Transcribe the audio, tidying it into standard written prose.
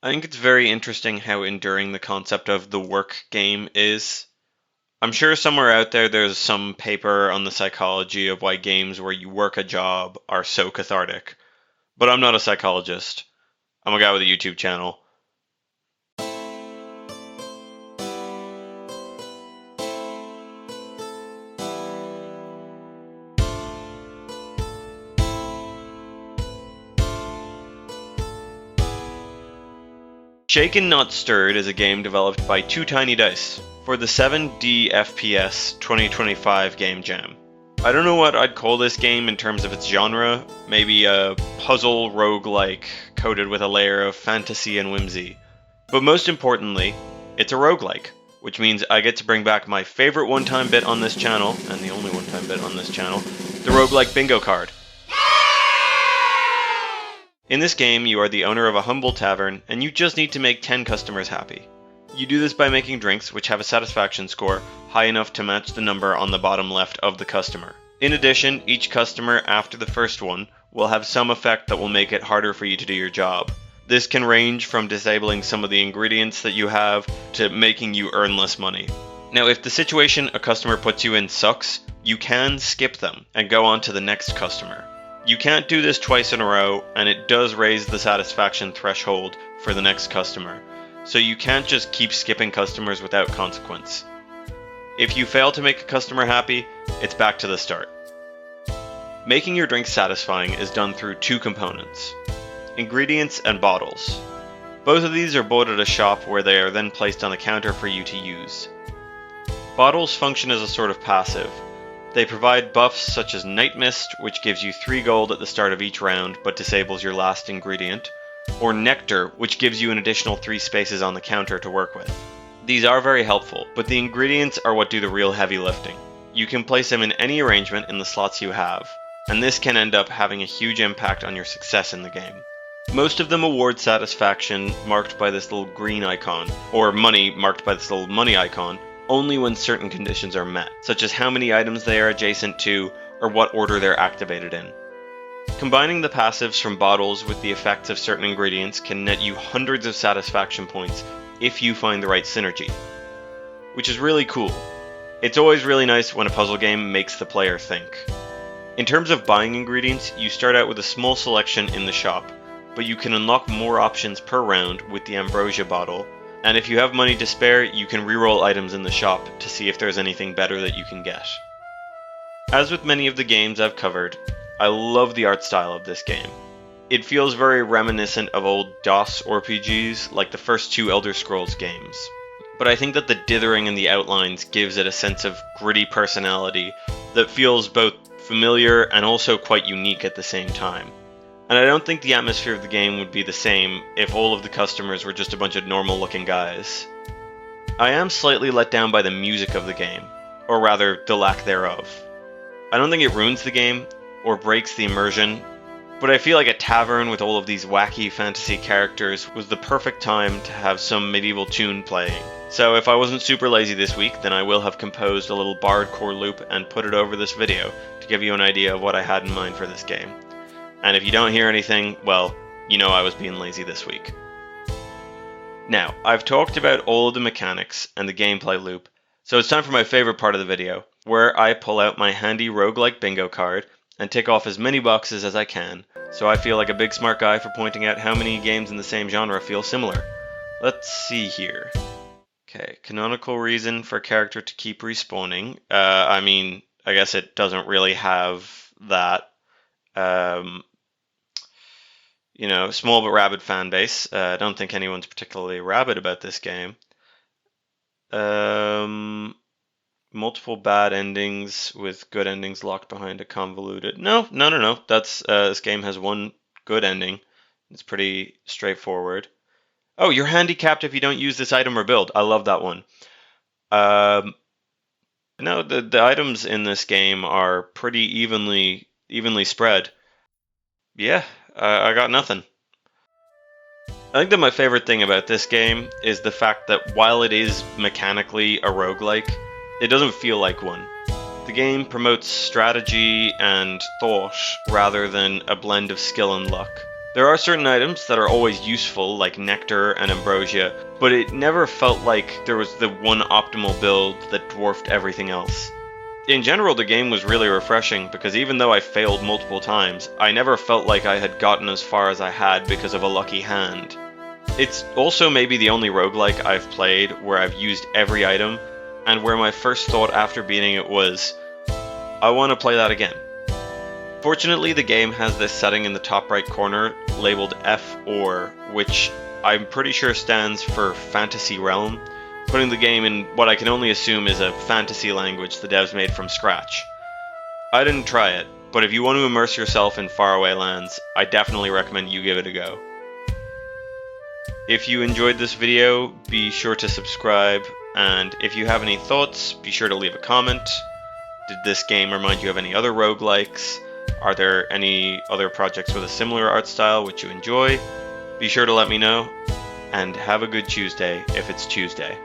I think it's very interesting how enduring the concept of the work game is. I'm sure somewhere out there there's some paper on the psychology of why games where you work a job are so cathartic. But I'm not a psychologist. I'm a guy with a YouTube channel. Shaken Not Stirred is a game developed by Two Tiny Dice for the 7D FPS 2025 Game Jam. I don't know what I'd call this game in terms of its genre, maybe a puzzle roguelike coated with a layer of fantasy and whimsy. But most importantly, it's a roguelike, which means I get to bring back my favorite one-time bit on this channel, and the only one-time bit on this channel, the roguelike bingo card. In this game, you are the owner of a humble tavern, and you just need to make 10 customers happy. You do this by making drinks which have a satisfaction score high enough to match the number on the bottom left of the customer. In addition, each customer after the first one will have some effect that will make it harder for you to do your job. This can range from disabling some of the ingredients that you have to making you earn less money. Now, if the situation a customer puts you in sucks, you can skip them and go on to the next customer. You can't do this twice in a row, and it does raise the satisfaction threshold for the next customer. So you can't just keep skipping customers without consequence. If you fail to make a customer happy, it's back to the start. Making your drink satisfying is done through two components: ingredients and bottles. Both of these are bought at a shop where they are then placed on the counter for you to use. Bottles function as a sort of passive. They provide buffs such as Night Mist, which gives you 3 gold at the start of each round but disables your last ingredient, or Nectar, which gives you an additional 3 spaces on the counter to work with. These are very helpful, but the ingredients are what do the real heavy lifting. You can place them in any arrangement in the slots you have, and this can end up having a huge impact on your success in the game. Most of them award satisfaction marked by this little green icon, or money marked by this little money icon, only when certain conditions are met, such as how many items they are adjacent to, or what order they're activated in. Combining the passives from bottles with the effects of certain ingredients can net you hundreds of satisfaction points if you find the right synergy, which is really cool. It's always really nice when a puzzle game makes the player think. In terms of buying ingredients, you start out with a small selection in the shop, but you can unlock more options per round with the ambrosia bottle, and if you have money to spare, you can reroll items in the shop to see if there's anything better that you can get. As with many of the games I've covered, I love the art style of this game. It feels very reminiscent of old DOS RPGs like the first 2 Elder Scrolls games. But I think that the dithering in the outlines gives it a sense of gritty personality that feels both familiar and also quite unique at the same time. And I don't think the atmosphere of the game would be the same if all of the customers were just a bunch of normal looking guys. I am slightly let down by the music of the game, or rather, the lack thereof. I don't think it ruins the game, or breaks the immersion, but I feel like a tavern with all of these wacky fantasy characters was the perfect time to have some medieval tune playing. So if I wasn't super lazy this week, then I will have composed a little bardcore loop and put it over this video to give you an idea of what I had in mind for this game. And if you don't hear anything, well, you know I was being lazy this week. Now, I've talked about all of the mechanics and the gameplay loop, so it's time for my favorite part of the video, where I pull out my handy roguelike bingo card and tick off as many boxes as I can, so I feel like a big smart guy for pointing out how many games in the same genre feel similar. Let's see here. Okay, canonical reason for a character to keep respawning. I guess it doesn't really have that. Small but rabid fan base. I don't think anyone's particularly rabid about this game. Multiple bad endings with good endings locked behind a convoluted... No. That's this game has one good ending. It's pretty straightforward. Oh, you're handicapped if you don't use this item or build. I love that one. No, the items in this game are pretty evenly spread. Yeah, I got nothing. I think that my favorite thing about this game is the fact that while it is mechanically a roguelike, it doesn't feel like one. The game promotes strategy and thought rather than a blend of skill and luck. There are certain items that are always useful, like nectar and ambrosia, but it never felt like there was the one optimal build that dwarfed everything else. In general, the game was really refreshing because even though I failed multiple times, I never felt like I had gotten as far as I had because of a lucky hand. It's also maybe the only roguelike I've played where I've used every item, and where my first thought after beating it was, I want to play that again. Fortunately, the game has this setting in the top right corner labeled F or, which I'm pretty sure stands for Fantasy Realm, putting the game in what I can only assume is a fantasy language the devs made from scratch. I didn't try it, but if you want to immerse yourself in faraway lands, I definitely recommend you give it a go. If you enjoyed this video, be sure to subscribe, and if you have any thoughts, be sure to leave a comment. Did this game remind you of any other roguelikes? Are there any other projects with a similar art style which you enjoy? Be sure to let me know, and have a good Tuesday if it's Tuesday.